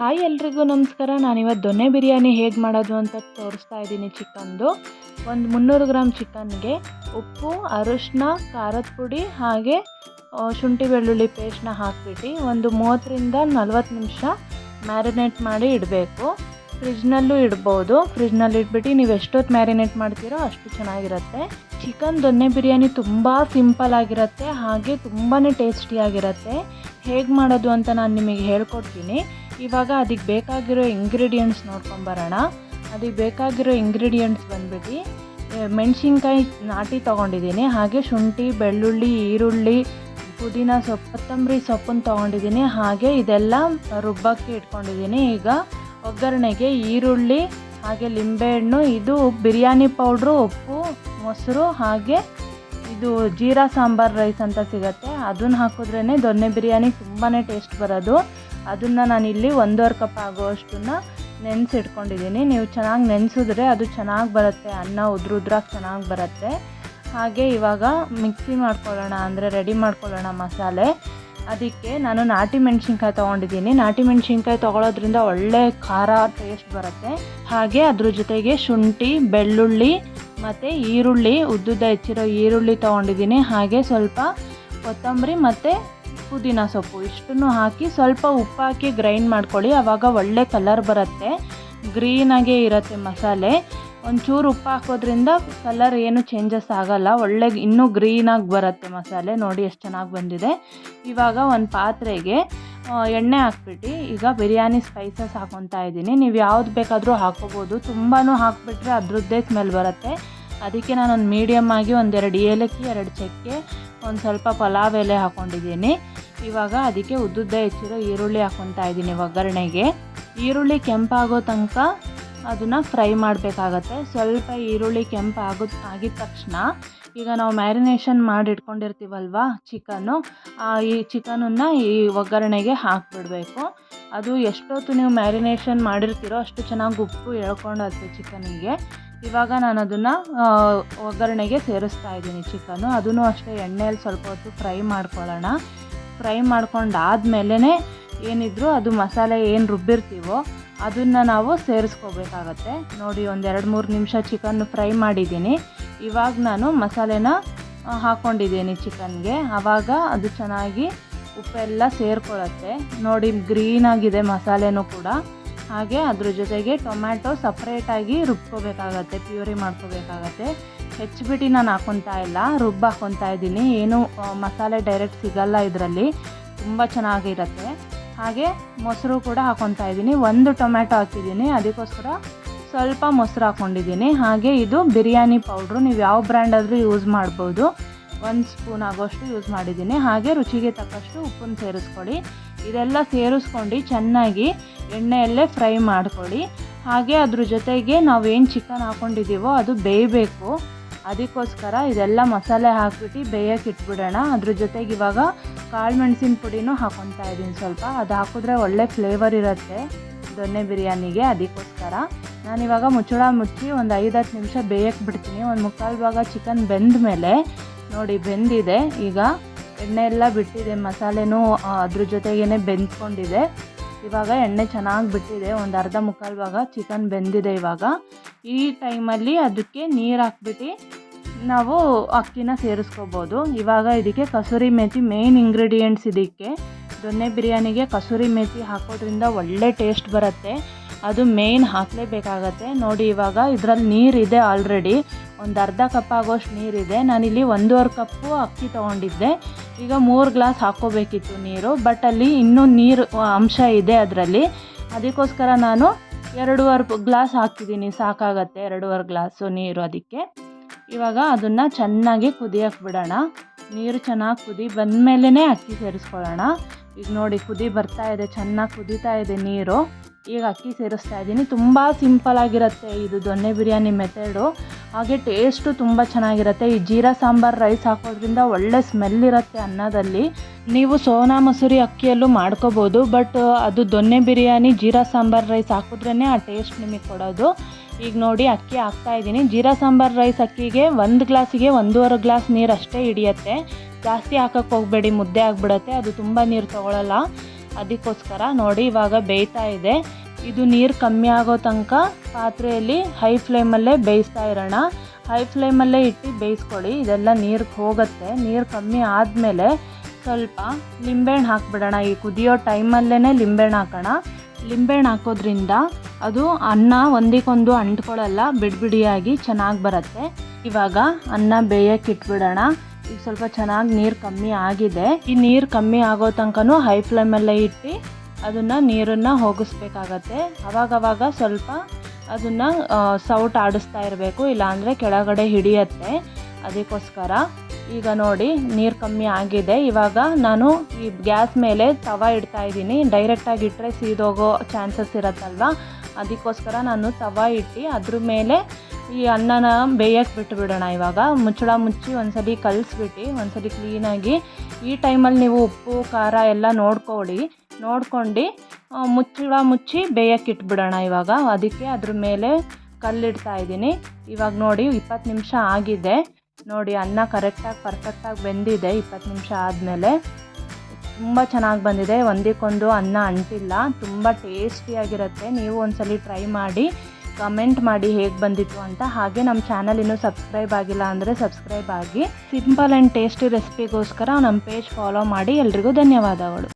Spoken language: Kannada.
ಹಾಯ್ ಎಲ್ರಿಗೂ ನಮಸ್ಕಾರ. ನಾನಿವತ್ತು ದೊನ್ನೆ ಬಿರಿಯಾನಿ ಹೇಗೆ ಮಾಡೋದು ಅಂತ ತೋರಿಸ್ತಾ ಇದ್ದೀನಿ. ಚಿಕನ್ದು ಒಂದು 300 ಗ್ರಾಮ್ ಚಿಕನ್ಗೆ ಉಪ್ಪು, ಅರಿಶಿನ, ಖಾರದ ಪುಡಿ ಹಾಗೆ ಶುಂಠಿ ಬೆಳ್ಳುಳ್ಳಿ ಪೇಸ್ಟ್ನ ಹಾಕಿಬಿಟ್ಟು ಒಂದು 30ರಿಂದ 40 ನಿಮಿಷ ಮ್ಯಾರಿನೇಟ್ ಮಾಡಿ ಇಡಬೇಕು. ಫ್ರಿಜ್ನಲ್ಲೂ ಇಡ್ಬೋದು. ಫ್ರಿಜ್ನಲ್ಲಿ ಇಟ್ಬಿಟ್ಟು ನೀವು ಎಷ್ಟೊತ್ತು ಮ್ಯಾರಿನೇಟ್ ಮಾಡ್ತೀರೋ ಅಷ್ಟು ಚೆನ್ನಾಗಿರುತ್ತೆ. ಚಿಕನ್ ದೊನ್ನೆ ಬಿರಿಯಾನಿ ತುಂಬ ಸಿಂಪಲ್ ಆಗಿರುತ್ತೆ, ಹಾಗೆ ತುಂಬಾ ಟೇಸ್ಟಿಯಾಗಿರುತ್ತೆ. ಹೇಗೆ ಮಾಡೋದು ಅಂತ ನಾನು ನಿಮಗೆ ಹೇಳ್ಕೊಡ್ತೀನಿ. ಇವಾಗ ಅದಕ್ಕೆ ಬೇಕಾಗಿರೋ ಇಂಗ್ರೀಡಿಯೆಂಟ್ಸ್ ನೋಡ್ಕೊಂಬರೋಣ. ಅದಕ್ಕೆ ಬೇಕಾಗಿರೋ ಇಂಗ್ರೀಡಿಯೆಂಟ್ಸ್ ಬಂದ್ಬಿಟ್ಟು ಮೆಣಸಿನ್ಕಾಯಿ ನಾಟಿ ತೊಗೊಂಡಿದ್ದೀನಿ, ಹಾಗೆ ಶುಂಠಿ, ಬೆಳ್ಳುಳ್ಳಿ, ಈರುಳ್ಳಿ, ಪುದೀನ ಸೊಪ್ಪು, ಕೊತ್ತಂಬರಿ ಸೊಪ್ಪನ್ನು ತೊಗೊಂಡಿದ್ದೀನಿ, ಹಾಗೆ ಇದೆಲ್ಲ ರುಬ್ಬಕ್ಕೆ ಇಟ್ಕೊಂಡಿದ್ದೀನಿ. ಈಗ ಒಗ್ಗರಣೆಗೆ ಈರುಳ್ಳಿ ಹಾಗೆ ಲಿಂಬೆಹಣ್ಣು, ಇದು ಬಿರಿಯಾನಿ ಪೌಡ್ರು, ಉಪ್ಪು, ಮೊಸರು, ಹಾಗೆ ಇದು ಜೀರಾ ಸಾಂಬಾರ್ ರೈಸ್ ಅಂತ ಸಿಗುತ್ತೆ, ಅದನ್ನು ಹಾಕಿದ್ರೇ ದೊನ್ನೆ ಬಿರಿಯಾನಿ ತುಂಬಾ ಟೇಸ್ಟ್ ಬರೋದು. ಅದನ್ನು ನಾನಿಲ್ಲಿ 1.5 ಕಪ್ ಆಗೋಷ್ಟನ್ನು ನೆನೆಸಿಟ್ಕೊಂಡಿದ್ದೀನಿ. ನೀವು ಚೆನ್ನಾಗಿ ನೆನೆಸಿದ್ರೆ ಅದು ಚೆನ್ನಾಗಿ ಬರುತ್ತೆ, ಅನ್ನ ಉದ್ರಾಗಿ ಚೆನ್ನಾಗಿ ಬರುತ್ತೆ. ಹಾಗೆ ಇವಾಗ ಮಿಕ್ಸಿ ಮಾಡ್ಕೊಳ್ಳೋಣ, ಅಂದರೆ ರೆಡಿ ಮಾಡ್ಕೊಳ್ಳೋಣ ಮಸಾಲೆ. ಅದಕ್ಕೆ ನಾನು ನಾಟಿ ಮೆಣಸಿನ್ಕಾಯಿ ತೊಗೊಂಡಿದ್ದೀನಿ. ನಾಟಿ ಮೆಣಸಿನ್ಕಾಯಿ ತೊಗೊಳೋದ್ರಿಂದ ಒಳ್ಳೆ ಖಾರ ಟೇಸ್ಟ್ ಬರುತ್ತೆ. ಹಾಗೆ ಅದ್ರ ಜೊತೆಗೆ ಶುಂಠಿ, ಬೆಳ್ಳುಳ್ಳಿ ಮತ್ತು ಈರುಳ್ಳಿ, ಉದ್ದುದ್ದ ಹೆಚ್ಚಿರೋ ಈರುಳ್ಳಿ ತೊಗೊಂಡಿದ್ದೀನಿ, ಹಾಗೆ ಸ್ವಲ್ಪ ಕೊತ್ತಂಬರಿ ಮತ್ತು ಪುದೀನ ಸೊಪ್ಪು, ಇಷ್ಟನ್ನು ಹಾಕಿ ಸ್ವಲ್ಪ ಉಪ್ಪು ಹಾಕಿ ಗ್ರೈಂಡ್ ಮಾಡ್ಕೊಳ್ಳಿ. ಆವಾಗ ಒಳ್ಳೆ ಕಲರ್ ಬರುತ್ತೆ, ಗ್ರೀನಾಗೇ ಇರುತ್ತೆ ಮಸಾಲೆ. ಒಂಚೂರು ಉಪ್ಪು ಹಾಕೋದ್ರಿಂದ ಕಲರ್ ಏನು ಚೇಂಜಸ್ ಆಗೋಲ್ಲ, ಒಳ್ಳೆ ಇನ್ನೂ ಗ್ರೀನಾಗಿ ಬರುತ್ತೆ ಮಸಾಲೆ. ನೋಡಿ ಎಷ್ಟು ಚೆನ್ನಾಗಿ ಬಂದಿದೆ. ಇವಾಗ ಒಂದು ಪಾತ್ರೆಗೆ ಎಣ್ಣೆ ಹಾಕ್ಬಿಟ್ಟು ಈಗ ಬಿರಿಯಾನಿ ಸ್ಪೈಸಸ್ ಹಾಕ್ಕೊತಾ ಇದ್ದೀನಿ. ನೀವು ಯಾವ್ದು ಬೇಕಾದರೂ ಹಾಕ್ಕೋಬೋದು, ತುಂಬಾ ಹಾಕಿಬಿಟ್ರೆ ಅದರದ್ದೇ ಸ್ಮೆಲ್ ಬರುತ್ತೆ. ಅದಕ್ಕೆ ನಾನೊಂದು ಮೀಡಿಯಮ್ ಆಗಿ 2 ಏಲಕ್ಕಿ, 2 ಚಕ್ಕೆ, ಒಂದು ಸ್ವಲ್ಪ ಪಲಾವ್ ಎಲೆ ಹಾಕ್ಕೊಂಡಿದ್ದೀನಿ. ಇವಾಗ ಅದಕ್ಕೆ ಉದ್ದುದ್ದ ಹೆಚ್ಚಿರೋ ಈರುಳ್ಳಿ ಹಾಕ್ಕೊತಾ ಇದ್ದೀನಿ ಒಗ್ಗರಣೆಗೆ. ಈರುಳ್ಳಿ ಕೆಂಪಾಗೋ ತನಕ ಅದನ್ನು ಫ್ರೈ ಮಾಡಬೇಕಾಗತ್ತೆ. ಸ್ವಲ್ಪ ಈರುಳ್ಳಿ ಆಗಿದ ತಕ್ಷಣ ಈಗ ನಾವು ಮ್ಯಾರಿನೇಷನ್ ಮಾಡಿ ಇಟ್ಕೊಂಡಿರ್ತೀವಲ್ವ ಚಿಕನ್ನು, ಈ ಚಿಕನನ್ನು ಈ ಒಗ್ಗರಣೆಗೆ ಹಾಕಿಬಿಡಬೇಕು. ಅದು ಎಷ್ಟೊತ್ತು ನೀವು ಮ್ಯಾರಿನೇಷನ್ ಮಾಡಿರ್ತೀರೋ ಅಷ್ಟು ಚೆನ್ನಾಗಿ ಉಪ್ಪು ಎಳ್ಕೊಂಡತ್ತೆ ಚಿಕನಿಗೆ. ಇವಾಗ ನಾನು ಅದನ್ನು ಒಗ್ಗರಣೆಗೆ ಸೇರಿಸ್ತಾ ಇದ್ದೀನಿ ಚಿಕನ್ನು. ಅದನ್ನು ಅಷ್ಟೇ ಎಣ್ಣೆಯಲ್ಲಿ ಸ್ವಲ್ಪ ಹೊತ್ತು ಫ್ರೈ ಮಾಡ್ಕೊಳ್ಳೋಣ. ಫ್ರೈ ಮಾಡ್ಕೊಂಡಾದ್ಮೇಲೆ ಏನಿದ್ರು ಅದು ಮಸಾಲೆ ಏನು ರುಬ್ಬಿರ್ತೀವೋ ಅದನ್ನು ನಾವು ಸೇರಿಸ್ಕೋಬೇಕಾಗತ್ತೆ. ನೋಡಿ, 1-2-3 ನಿಮಿಷ ಚಿಕನ್ನು ಫ್ರೈ ಮಾಡಿದ್ದೀನಿ. ಇವಾಗ ನಾನು ಮಸಾಲೆನ ಹಾಕ್ಕೊಂಡಿದ್ದೀನಿ ಚಿಕನ್ಗೆ. ಆವಾಗ ಅದು ಚೆನ್ನಾಗಿ ಉಪ್ಪೆಲ್ಲ ಸೇರ್ಕೊಳ್ಳುತ್ತೆ. ನೋಡಿ, ಗ್ರೀನಾಗಿದೆ ಮಸಾಲೆನೂ ಕೂಡ. ಹಾಗೆ ಅದ್ರ ಜೊತೆಗೆ ಟೊಮ್ಯಾಟೊ ಸಪ್ರೇಟಾಗಿ ರುಬ್ಕೋಬೇಕಾಗತ್ತೆ, ಪ್ಯೂರಿ ಮಾಡ್ಕೋಬೇಕಾಗತ್ತೆ. ಹೆಚ್ಚಿಬಿಟ್ಟು ನಾನು ಹಾಕ್ಕೊತಾ ಇಲ್ಲ, ಹಾಕ್ಕೊತಾ ಇದ್ದೀನಿ. ಏನು ಮಸಾಲೆ ಡೈರೆಕ್ಟ್ ಸಿಗಲ್ಲ ಇದರಲ್ಲಿ, ತುಂಬ ಚೆನ್ನಾಗಿರುತ್ತೆ. ಹಾಗೆ ಮೊಸರು ಕೂಡ ಹಾಕ್ಕೊತಾ ಇದ್ದೀನಿ. 1 ಟೊಮ್ಯಾಟೊ ಹಾಕಿದ್ದೀನಿ, ಅದಕ್ಕೋಸ್ಕರ ಸ್ವಲ್ಪ ಮೊಸರು ಹಾಕ್ಕೊಂಡಿದ್ದೀನಿ. ಹಾಗೆ ಇದು ಬಿರಿಯಾನಿ ಪೌಡ್ರು, ನೀವು ಯಾವ ಬ್ರ್ಯಾಂಡ್ ಆದರೂ ಯೂಸ್ ಮಾಡ್ಬೋದು. 1 ಸ್ಪೂನ್ ಆಗೋಷ್ಟು ಯೂಸ್ ಮಾಡಿದ್ದೀನಿ. ಹಾಗೆ ರುಚಿಗೆ ತಕ್ಕಷ್ಟು ಉಪ್ಪನ್ನು ಸೇರಿಸ್ಕೊಳ್ಳಿ. ಇದೆಲ್ಲ ಸೇರಿಸ್ಕೊಂಡು ಚೆನ್ನಾಗಿ ಎಣ್ಣೆಯಲ್ಲೇ ಫ್ರೈ ಮಾಡ್ಕೊಳ್ಳಿ. ಹಾಗೆ ಅದ್ರ ಜೊತೆಗೆ ನಾವೇನು ಚಿಕನ್ ಹಾಕ್ಕೊಂಡಿದ್ದೀವೋ ಅದು ಬೇಯಬೇಕು. ಅದಕ್ಕೋಸ್ಕರ ಇದೆಲ್ಲ ಮಸಾಲೆ ಹಾಕ್ಬಿಟ್ಟು ಬೇಯಕ್ಕೆ ಇಟ್ಬಿಡೋಣ. ಅದ್ರ ಜೊತೆಗೆ ಇವಾಗ ಕಾಳು ಮೆಣಸಿನ ಪುಡಿನೂ ಹಾಕ್ಕೊತಾ ಇದ್ದೀನಿ ಸ್ವಲ್ಪ. ಅದು ಹಾಕಿದ್ರೆ ಒಳ್ಳೆ ಫ್ಲೇವರ್ ಇರುತ್ತೆ ದೊನ್ನೆ ಬಿರಿಯಾನಿಗೆ. ಅದಕ್ಕೋಸ್ಕರ ನಾನಿವಾಗ ಮುಚ್ಚಳ ಮುಚ್ಚಿ ಒಂದು 5-10 ನಿಮಿಷ ಬೇಯಕ್ಕೆ ಬಿಡ್ತೀನಿ. 1/4 ಭಾಗ ಚಿಕನ್ ಬೆಂದ ಮೇಲೆ ನೋಡಿ ಬೆಂದಿದೆ. ಈಗ ಎಣ್ಣೆ ಎಲ್ಲ ಬಿಟ್ಟಿದೆ, ಮಸಾಲೆನೂ ಅದ್ರ ಜೊತೆಗೇ ಬೆಂದ್ಕೊಂಡಿದೆ. ಇವಾಗ ಎಣ್ಣೆ ಚೆನ್ನಾಗಿ ಬಿಟ್ಟಿದೆ, ಒಂದು ಮುಕ್ಕಾಲು ಭಾಗ ಚಿಕನ್ ಬೆಂದಿದೆ. ಇವಾಗ ಈ ಟೈಮಲ್ಲಿ ಅದಕ್ಕೆ ನೀರು ಹಾಕ್ಬಿಟ್ಟು ನಾವು ಅಕ್ಕಿನ ಸೇರಿಸ್ಕೋಬೋದು. ಇವಾಗ ಇದಕ್ಕೆ ಕಸೂರಿ ಮೇಥಿ ಮೇನ್ ಇಂಗ್ರೀಡಿಯೆಂಟ್ಸ್. ಇದಕ್ಕೆ ದೊನ್ನೆ ಬಿರಿಯಾನಿಗೆ ಕಸೂರಿ ಮೇಥಿ ಹಾಕೋದ್ರಿಂದ ಒಳ್ಳೆ ಟೇಸ್ಟ್ ಬರುತ್ತೆ, ಅದು ಮೇನ್ ಹಾಕಲೇಬೇಕಾಗತ್ತೆ. ನೋಡಿ, ಇವಾಗ ಇದರಲ್ಲಿ ನೀರಿದೆ ಆಲ್ರೆಡಿ, ಒಂದು ಅರ್ಧ ಕಪ್ ಆಗೋಷ್ಟು ನೀರಿದೆ. ನಾನಿಲ್ಲಿ 1.5 ಕಪ್ಪು ಅಕ್ಕಿ ತೊಗೊಂಡಿದ್ದೆ. ಈಗ 3 ಗ್ಲಾಸ್ ಹಾಕ್ಕೋಬೇಕಿತ್ತು ನೀರು, ಬಟ್ ಅಲ್ಲಿ ಇನ್ನೂ ನೀರು ಅಂಶ ಇದೆ ಅದರಲ್ಲಿ. ಅದಕ್ಕೋಸ್ಕರ ನಾನು 2.5 ಗ್ಲಾಸ್ ಹಾಕಿದ್ದೀನಿ, ಸಾಕಾಗತ್ತೆ 2.5 ಗ್ಲಾಸು ನೀರು ಅದಕ್ಕೆ. ಇವಾಗ ಅದನ್ನು ಚೆನ್ನಾಗಿ ಕುದಿಯಕ್ಕೆ ಬಿಡೋಣ. ನೀರು ಚೆನ್ನಾಗಿ ಕುದಿ ಬಂದಮೇಲೆ ಅಕ್ಕಿ ಸೇರಿಸ್ಕೊಳ್ಳೋಣ. ಈಗ ನೋಡಿ, ಕುದಿ ಬರ್ತಾ ಇದೆ, ಚೆನ್ನಾಗಿ ಕುದೀತಾ ಇದೆ ನೀರು. ಈಗ ಅಕ್ಕಿ ಸೇರಿಸ್ತಾ ಇದ್ದೀನಿ. ತುಂಬ ಸಿಂಪಲಾಗಿರುತ್ತೆ ಇದು ದೊನ್ನೆ ಬಿರಿಯಾನಿ ಮೆಥಡು. ಹಾಗೆ ಟೇಸ್ಟು ತುಂಬ ಚೆನ್ನಾಗಿರುತ್ತೆ. ಈ ಜೀರಾ ಸಾಂಬಾರ್ ರೈಸ್ ಹಾಕೋದ್ರಿಂದ ಒಳ್ಳೆ ಸ್ಮೆಲ್ ಇರುತ್ತೆ ಅನ್ನದಲ್ಲಿ. ನೀವು ಸೋನಾ ಮಸೂರಿ ಅಕ್ಕಿಯಲ್ಲೂ ಮಾಡ್ಕೋಬೋದು, ಬಟ್ ಅದು ದೊನ್ನೆ ಬಿರಿಯಾನಿ ಜೀರಾ ಸಾಂಬಾರ್ ರೈಸ್ ಹಾಕಿದ್ರೇ ಆ ಟೇಸ್ಟ್ ನಿಮಗೆ ಕೊಡೋದು. ಈಗ ನೋಡಿ, ಅಕ್ಕಿ ಹಾಕ್ತಾಯಿದ್ದೀನಿ. ಜೀರಾ ಸಾಂಬಾರ್ ರೈಸ್ ಅಕ್ಕಿಗೆ 1 ಗ್ಲಾಸಿಗೆ 1.5 ಗ್ಲಾಸ್ ನೀರು ಅಷ್ಟೇ ಹಿಡಿಯುತ್ತೆ. ಜಾಸ್ತಿ ಹಾಕಕ್ಕೆ ಹೋಗಬೇಡಿ, ಮುದ್ದೆ ಆಗಿಬಿಡುತ್ತೆ, ಅದು ತುಂಬ ನೀರು ತೊಗೊಳ್ಳಲ್ಲ. ಅದಕ್ಕೋಸ್ಕರ ನೋಡಿ ಇವಾಗ ಬೇಯ್ತಾ ಇದೆ. ಇದು ನೀರು ಕಮ್ಮಿ ಆಗೋ ತನಕ ಪಾತ್ರೆಯಲ್ಲಿ ಹೈ ಫ್ಲೇಮಲ್ಲೇ ಬೇಯಿಸ್ತಾ ಇರೋಣ. ಹೈ ಫ್ಲೇಮಲ್ಲೇ ಇಟ್ಟು ಬೇಯಿಸ್ಕೊಳ್ಳಿ, ಇದೆಲ್ಲ ನೀರಿಗೆ ಹೋಗುತ್ತೆ. ನೀರು ಕಮ್ಮಿ ಆದಮೇಲೆ ಸ್ವಲ್ಪ ಲಿಂಬೆಹಣ್ಣು ಹಾಕ್ಬಿಡೋಣ. ಈ ಕುದಿಯೋ ಟೈಮಲ್ಲೇ ಲಿಂಬೆಹಣ್ಣು ಹಾಕೋಣ. ಲಿಂಬೆಹಣ್ಣು ಹಾಕೋದ್ರಿಂದ ಅದು ಅನ್ನ ಒಂದಕ್ಕೊಂದು ಅಂಟ್ಕೊಳ್ಳಲ್ಲ, ಬಿಡಿಯಾಗಿ ಚೆನ್ನಾಗಿ ಬರುತ್ತೆ. ಇವಾಗ ಅನ್ನ ಬೇಯಕ್ಕೆ ಇಟ್ಬಿಡೋಣ. ಈಗ ಸ್ವಲ್ಪ ಚೆನ್ನಾಗಿ ನೀರು ಕಮ್ಮಿ ಆಗಿದೆ. ಈ ನೀರು ಕಮ್ಮಿ ಆಗೋ ತನಕನೂ ಹೈ ಫ್ಲೇಮಲ್ಲೇ ಇಟ್ಟು ಅದನ್ನು ನೀರನ್ನು ಹೋಗಿಸ್ಬೇಕಾಗತ್ತೆ. ಅವಾಗವಾಗ ಸ್ವಲ್ಪ ಅದನ್ನು ಸೌಟ್ ಆಡಿಸ್ತಾ ಇರಬೇಕು, ಇಲ್ಲಾಂದರೆ ಕೆಳಗಡೆ ಹಿಡಿಯತ್ತೆ. ಅದಕ್ಕೋಸ್ಕರ ಈಗ ನೋಡಿ ನೀರು ಕಮ್ಮಿ ಆಗಿದೆ. ಇವಾಗ ನಾನು ಈ ಗ್ಯಾಸ್ ಮೇಲೆ ತವ ಇಡ್ತಾ ಇದ್ದೀನಿ. ಡೈರೆಕ್ಟಾಗಿ ಇಟ್ಟರೆ ಸೀದೋಗೋ ಚಾನ್ಸಸ್ ಇರುತ್ತಲ್ವ, ಅದಕ್ಕೋಸ್ಕರ ನಾನು ತವ ಇಟ್ಟು ಅದ್ರ ಮೇಲೆ ಈ ಅನ್ನನ ಬೇಯಕ್ಕೆ ಬಿಟ್ಟುಬಿಡೋಣ. ಇವಾಗ ಮುಚ್ಚಳ ಮುಚ್ಚಿ ಒಂದ್ಸಲಿ ಕಲಿಸ್ಬಿಟ್ಟು ಒಂದ್ಸಲಿ ಕ್ಲೀನಾಗಿ ಈ ಟೈಮಲ್ಲಿ ನೀವು ಉಪ್ಪು ಖಾರ ಎಲ್ಲ ನೋಡ್ಕೊಂಡು ಮುಚ್ಚಳ ಮುಚ್ಚಿ ಬೇಯಕ್ಕೆ ಇಟ್ಬಿಡೋಣ. ಇವಾಗ ಅದಕ್ಕೆ ಅದ್ರ ಮೇಲೆ ಕಲ್ಲಿಡ್ತಾ ಇದ್ದೀನಿ. ಇವಾಗ ನೋಡಿ 20 ನಿಮಿಷ ಆಗಿದೆ. ನೋಡಿ ಅನ್ನ ಪರ್ಫೆಕ್ಟಾಗಿ ಬೆಂದಿದೆ. 20 ನಿಮಿಷ ಆದಮೇಲೆ ತುಂಬ ಚೆನ್ನಾಗಿ ಬಂದಿದೆ. ಒಂದಕ್ಕೊಂದು ಅನ್ನ ಅಂಟಿಲ್ಲ, ತುಂಬ ಟೇಸ್ಟಿಯಾಗಿರುತ್ತೆ. ನೀವು ಒಂದ್ಸಲಿ ಟ್ರೈ ಮಾಡಿ ಕಮೆಂಟ್ ಮಾಡಿ ಹೇಗೆ ಬಂದಿತ್ತು ಅಂತ. ಹಾಗೆ ನಮ್ಮ ಚಾನಲ್ ಇನ್ನೂ ಸಬ್ಸ್ಕ್ರೈಬ್ ಆಗಿಲ್ಲ ಅಂದರೆ ಸಬ್ಸ್ಕ್ರೈಬ್ ಆಗಿ. ಸಿಂಪಲ್ ಆ್ಯಂಡ್ ಟೇಸ್ಟಿ ರೆಸಿಪಿಗೋಸ್ಕರ ನಮ್ಮ ಪೇಜ್ ಫಾಲೋ ಮಾಡಿ. ಎಲ್ರಿಗೂ ಧನ್ಯವಾದಗಳು.